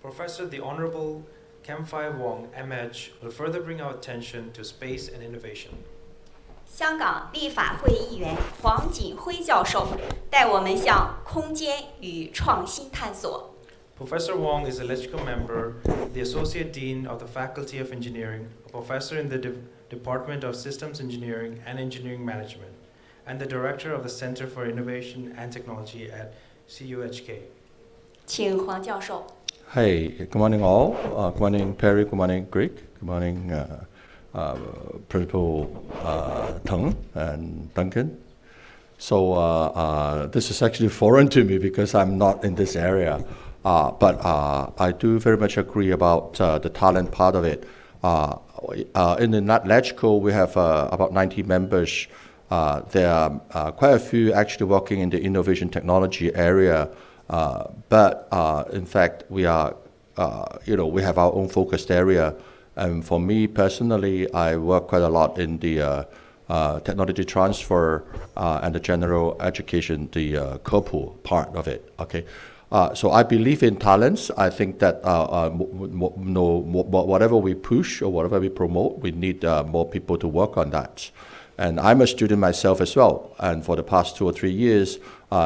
Professor the Honorable Kam-Fai Wong, M.H. will further bring our attention to space and innovation. 香港立法会议员𗘧𝗪晖教授带我们向空间与创新探索。 Professor Wong is a LegCo member, the Associate Dean of the Faculty of Engineering, a professor in the Department of Systems Engineering and Engineering Management, and the Director of the Center for Innovation and Technology at 𝗬𝗎。请黄教授。 Hey, good morning all. Good morning Perry, good morning Greg, good morning Principal Tung and Duncan. So this is actually foreign to me because I'm not in this area. But I do very much agree about the talent part of it. In the LegCo, we have about 90 members. There are quite a few actually working in the innovation technology area. But in fact, we are, we have our own focused area. And for me personally, I work quite a lot in the technology transfer and the general education, the 𝗓 part of it. Okay. So I believe in talents. I think that whatever we push or whatever we promote, we need more people to work on that. And I'm a student myself as well. And for the past 2 or 3 years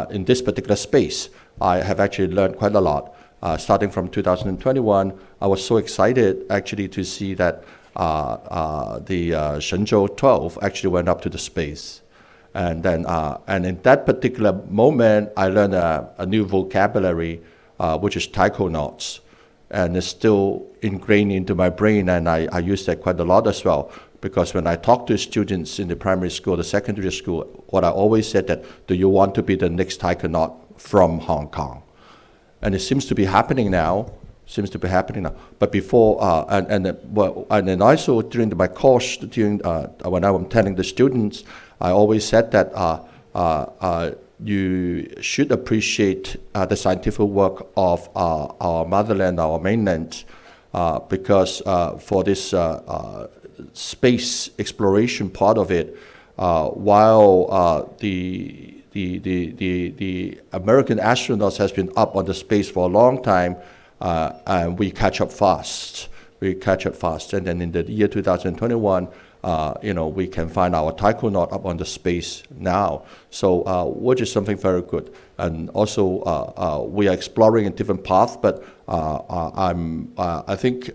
in this particular space, I have actually learned quite a lot. Starting from 2021, I was so excited actually to see that the 𝗔𝗬𝗀 actually went up to the space. And then, and in that particular moment, I learned a new vocabulary, which is taikonaut, and it's still ingrained into my brain, and I use that quite a lot as well. Because when I talk to students in the primary school, the secondary school, what I always said that, do you want to be the next taikonaut from Hong Kong? And it seems to be happening now. But before, and then also during my course, when I'm telling the students, I always said that you should appreciate the scientific work of our motherland, our mainland, because for this space exploration part of it, while the American astronauts has been up on the space for a long time, and we catch up fast. And then in the year 2021, we can find our taikonaut up on the space now. So, which is something very good. And also, we are exploring a different path, but I think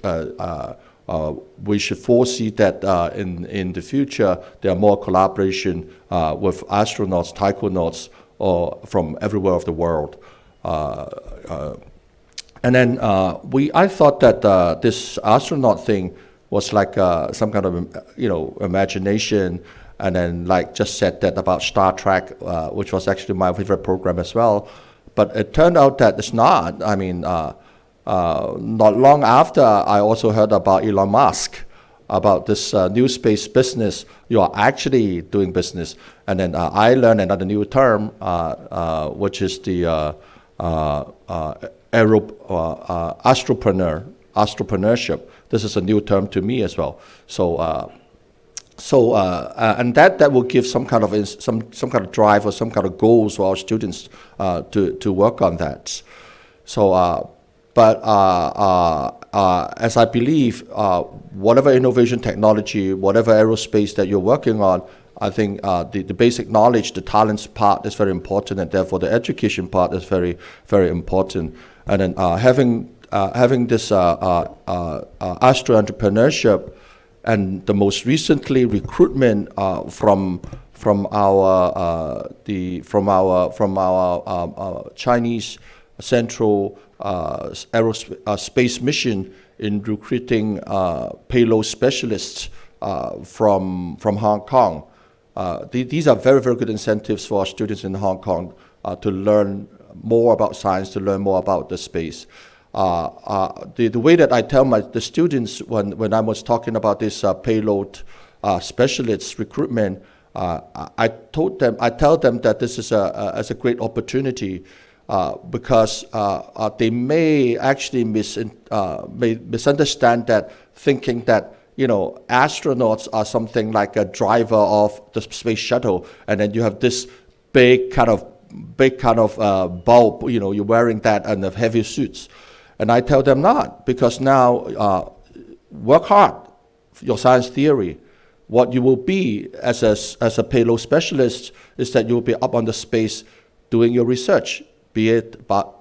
we should foresee that in the future, there are more collaboration with astronauts, taikonaut from everywhere of the world. And then I thought that this astronaut thing was like some kind of imagination, and then like just said that about Star Trek, which was actually my favorite program as well. But it turned out that it's not. I mean, not long after, I also heard about Elon Musk, about this NewSpace business. You are actually doing business, and then I learned another new term, which is the astropreneur. This is a new term to me as well. So, and that will give some kind of some kind of drive or some kind of goals for our students to work on that. So, but as I believe, whatever innovation technology, whatever aerospace that you're working on, I think the basic knowledge, the talents part is very important, and therefore the education part is very, very important. And then having this astro entrepreneurship, and the most recently recruitment from our Chinese Central Aerospace Mission in recruiting payload specialists from Hong Kong. These are very, very good incentives for our students in Hong Kong to learn more about science, to learn more about the space. The way that I tell the students when I was talking about this payload specialists recruitment, I tell them that this is a great opportunity because they may actually misunderstand that, thinking that astronauts are something like a driver of the space shuttle, and then you have this big kind of bulb, you're wearing that and the heavy suits. And I tell them not, because now work hard, your science theory. What you will be as a payload specialist is that you will be up on the space doing your research, be it botany,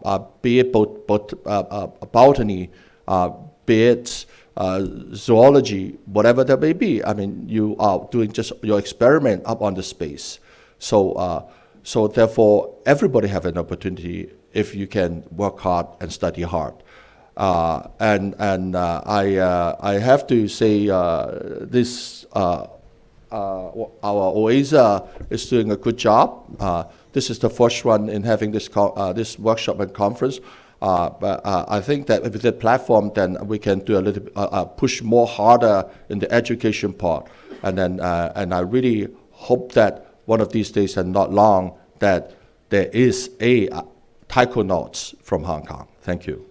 be it zoology, whatever that may be. I mean, you are doing just your experiment up on the space. So therefore, everybody have an opportunity if you can work hard and study hard. I have to say this. Our OASA is doing a good job. This is the first one in having this workshop and conference. But I think that with the platform, then we can do a little push more harder in the education part. And I really hope that one of these days, and not long, that there is a taikonaut from Hong Kong. Thank you.